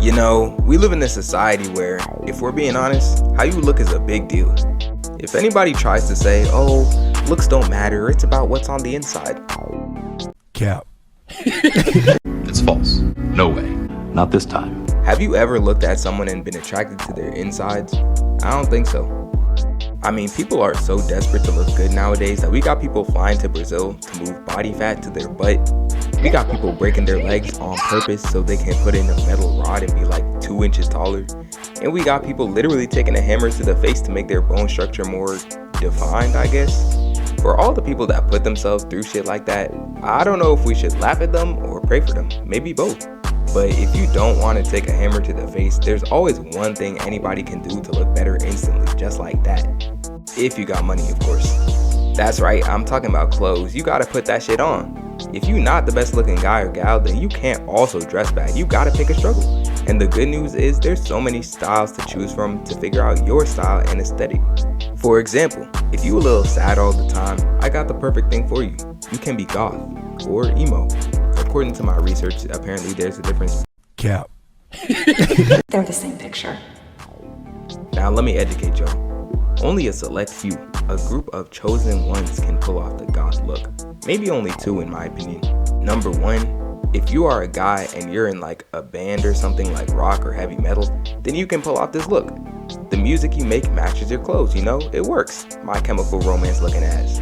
You know, we live in a society where, if we're being honest, how you look is a big deal. If anybody tries to say, oh, looks don't matter, it's about what's on the inside. Cap. It's false. No way. Not this time. Have you ever looked at someone and been attracted to their insides? I don't think so. I mean, people are so desperate to look good nowadays that we got people flying to Brazil to move body fat to their butt. We got people breaking their legs on purpose so they can put in a metal rod and be like 2 inches taller. And we got people literally taking a hammer to the face to make their bone structure more defined, I guess. For all the people that put themselves through shit like that, I don't know if we should laugh at them or pray for them, maybe both. But if you don't want to take a hammer to the face, there's always one thing anybody can do to look better instantly, just like that. If you got money, of course. That's right, I'm talking about clothes. You gotta put that shit on. If you not the best looking guy or gal, then you can't also dress bad. You gotta pick a struggle. And the good news is there's so many styles to choose from to figure out your style and aesthetic. For example, if you a little sad all the time, I got the perfect thing for you. You can be goth or emo. According to my research, apparently there's a difference. Cap. They're the same picture. Now let me educate y'all. Only a select few, a group of chosen ones, can pull off the goth look. Maybe only 2 in my opinion. Number 1, if you are a guy and you're in like a band or something like rock or heavy metal, then you can pull off this look. The music you make matches your clothes, you know, it works. My Chemical Romance looking ass.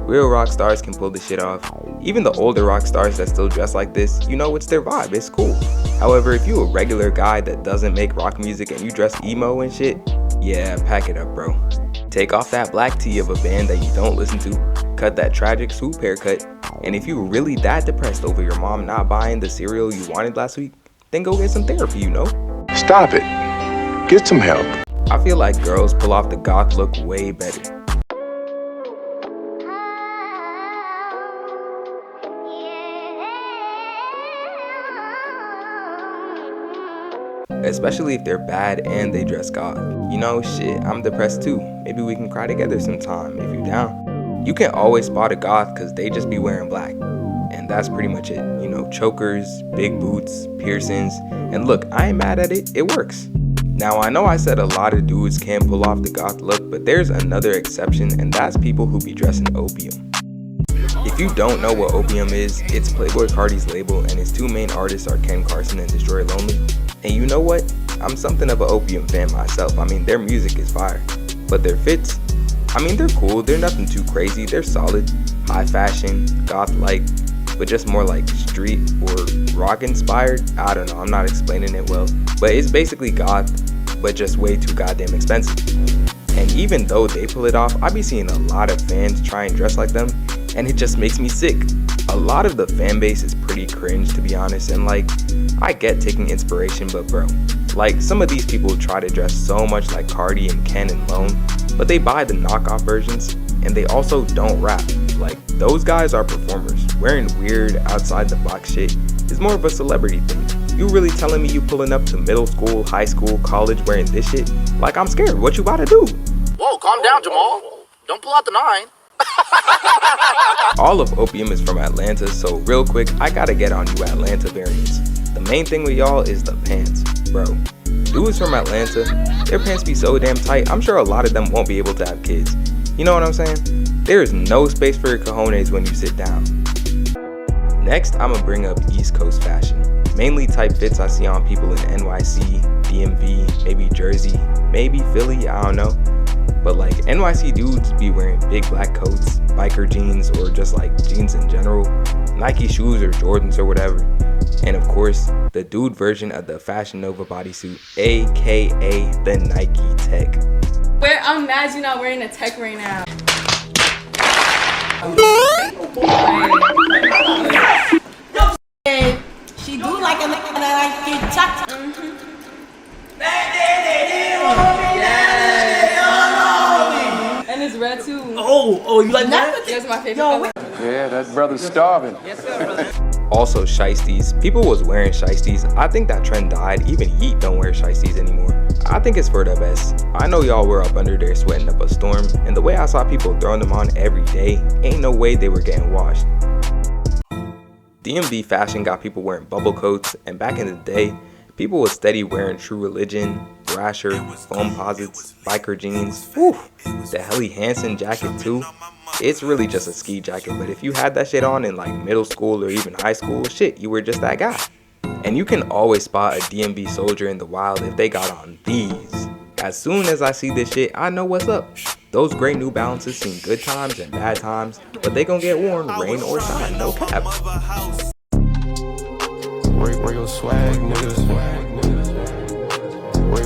Real rock stars can pull this shit off. Even the older rock stars that still dress like this, you know, it's their vibe, it's cool. However, if you a regular guy that doesn't make rock music and you dress emo and shit, yeah, pack it up, bro. Take off that black tee of a band that you don't listen to, cut that tragic swoop haircut, and if you were really that depressed over your mom not buying the cereal you wanted last week, then go get some therapy, you know? Stop it. Get some help. I feel like girls pull off the goth look way better. Especially if they're bad and they dress goth. You know, shit, I'm depressed too. Maybe we can cry together sometime if you down. You can always spot a goth cause they just be wearing black. And that's pretty much it. You know, chokers, big boots, piercings. And look, I ain't mad at it, it works. Now I know I said a lot of dudes can't pull off the goth look, but there's another exception, and that's people who be dressing opium. If you don't know what opium is, it's Playboi Carti's label and his 2 main artists are Ken Carson and Destroy Lonely. And you know what? I'm something of an opium fan myself. I mean, their music is fire. But their fits, I mean, they're cool. They're nothing too crazy. They're solid, high fashion, goth-like, but just more like street or rock inspired. I don't know, I'm not explaining it well. But it's basically goth, but just way too goddamn expensive. And even though they pull it off, I be seeing a lot of fans try and dress like them, and it just makes me sick. A lot of the fan base is pretty cringe, to be honest, and like, I get taking inspiration, but bro, like some of these people try to dress so much like Cardi and Ken and Lone, but they buy the knockoff versions, and they also don't rap. Like, those guys are performers. Wearing weird, outside the box shit is more of a celebrity thing. You really telling me you pulling up to middle school, high school, college wearing this shit? Like, I'm scared, what you about to do? Whoa, calm down, Jamal. Don't pull out the 9. All of Opium is from Atlanta, so real quick, I gotta get on you Atlanta variants. The main thing with y'all is the pants, bro. Dudes from Atlanta, their pants be so damn tight, I'm sure a lot of them won't be able to have kids. You know what I'm saying? There is no space for your cojones when you sit down. Next, I'ma bring up East Coast fashion. Mainly tight fits I see on people in NYC, DMV, maybe Jersey, maybe Philly, I don't know. But like NYC dudes be wearing big black coats, biker jeans, or just like jeans in general, Nike shoes or Jordans or whatever. And of course, the dude version of the Fashion Nova bodysuit, aka the Nike Tech. I'm mad you're not wearing a Tech right now. She do like a nigga that I get chopped. And it's red too. Oh, you like that? That's my favorite color. Yeah, that brother's starving. Yes, sir. Also, shiesties. People was wearing shiesties. I think that trend died. Even Yeet don't wear shiesties anymore. I think it's for the best. I know y'all were up under there sweating up a storm, and the way I saw people throwing them on every day, ain't no way they were getting washed. DMV fashion got people wearing bubble coats, and back in the day, People was steady wearing True Religion, Thrasher, Foamposites, biker jeans, whew, the Helly Hansen jacket too. It's really just a ski jacket, but if you had that shit on in like middle school or even high school, shit, you were just that guy. And you can always spot a DMV soldier in the wild if they got on these. As soon as I see this shit, I know what's up. Those gray New Balances seen good times and bad times, but they gon' get worn rain or shine, no cap. Where your swag, niggas?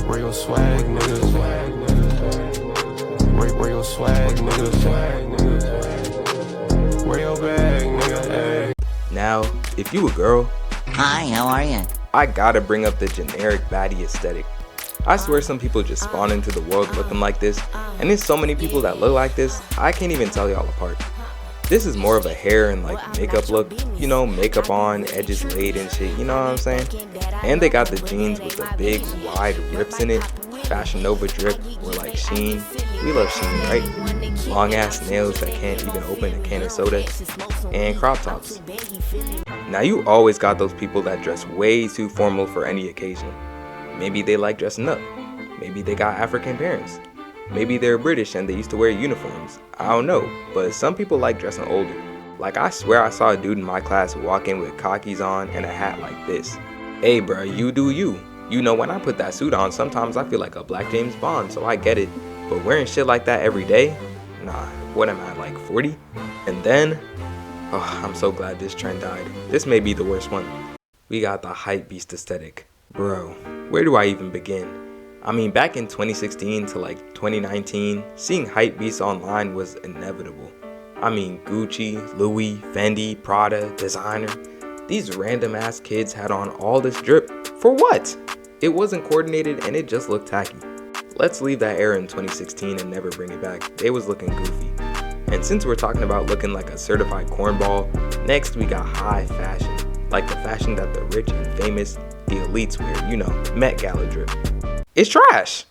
Where your swag, niggas? Where your swag, niggas? Where your bag, nigga? Now, if you a girl, hi, how are you? I gotta bring up the generic baddie aesthetic. I swear some people just spawn into the world looking like this, and there's so many people that look like this, I can't even tell y'all apart. This is more of a hair and like makeup look, you know, makeup on, edges laid and shit, you know what I'm saying? And they got the jeans with the big wide rips in it, Fashion Nova drip, or like Shein. We love Shein, right? Long ass nails that can't even open a can of soda, and crop tops. Now you always got those people that dress way too formal for any occasion. Maybe they like dressing up. Maybe they got African parents. Maybe they're British and they used to wear uniforms. I don't know, but some people like dressing older. Like I swear I saw a dude in my class walk in with khakis on and a hat like this. Hey bruh, you do you. You know, when I put that suit on, sometimes I feel like a black James Bond, so I get it. But wearing shit like that every day? Nah, what am I, like 40? And then, oh, I'm so glad this trend died. This may be the worst one. We got the hypebeast aesthetic. Bro, where do I even begin? I mean, back in 2016 to like 2019, seeing hypebeasts online was inevitable. I mean, Gucci, Louis, Fendi, Prada, designer. These random ass kids had on all this drip. For what? It wasn't coordinated and it just looked tacky. Let's leave that era in 2016 and never bring it back. They was looking goofy. And since we're talking about looking like a certified cornball, next we got high fashion. Like the fashion that the rich and famous, the elites wear, you know, Met Gala drip. It's trash!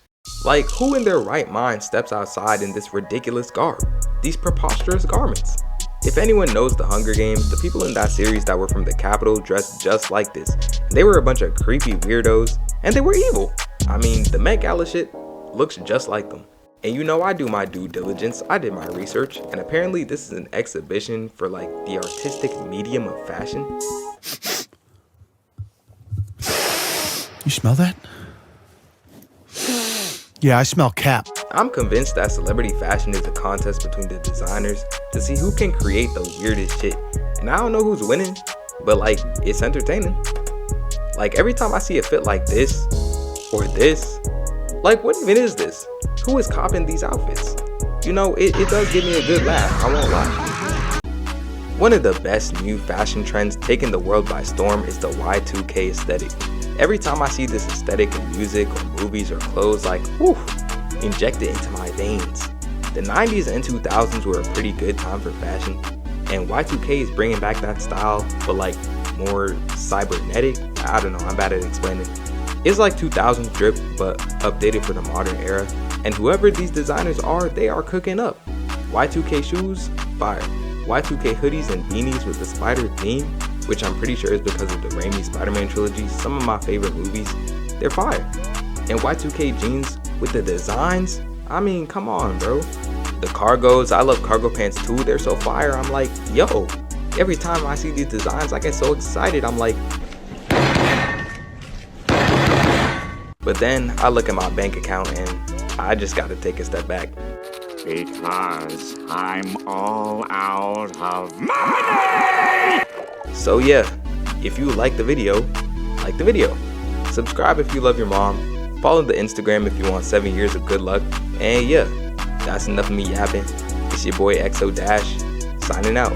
Like, who in their right mind steps outside in this ridiculous garb? These preposterous garments? If anyone knows the Hunger Games, the people in that series that were from the Capitol dressed just like this. They were a bunch of creepy weirdos, and they were evil. I mean, the Met Gala shit looks just like them. And you know I do my due diligence, I did my research, and apparently this is an exhibition for like the artistic medium of fashion. You smell that? Yeah, I smell cap. I'm convinced that celebrity fashion is a contest between the designers to see who can create the weirdest shit. And I don't know who's winning, but like, it's entertaining. Like every time I see a fit like this, or this, like what even is this? Who is copping these outfits? You know, it does give me a good laugh, I won't lie. One of the best new fashion trends taking the world by storm is the Y2K aesthetic. Every time I see this aesthetic in music or movies or clothes, like, whew, inject it into my veins. The 90s and 2000s were a pretty good time for fashion, and Y2K is bringing back that style, but like more cybernetic. I don't know, I'm bad at explaining. It's like 2000s drip, but updated for the modern era, and whoever these designers are, they are cooking up. Y2K shoes, fire. Y2K hoodies and beanies with the spider theme, which I'm pretty sure is because of the Raimi Spider-Man trilogy, some of my favorite movies, they're fire. And Y2K jeans with the designs, I mean, come on, bro. The cargos, I love cargo pants too, they're so fire. I'm like, yo, every time I see these designs, I get so excited, I'm like. But then I look at my bank account and I just gotta take a step back. Because I'm all out of money! So yeah, if you like the video, like the video. Subscribe if you love your mom. Follow the Instagram if you want 7 years of good luck. And yeah, that's enough of me yapping. It's your boy XO Dash, signing out.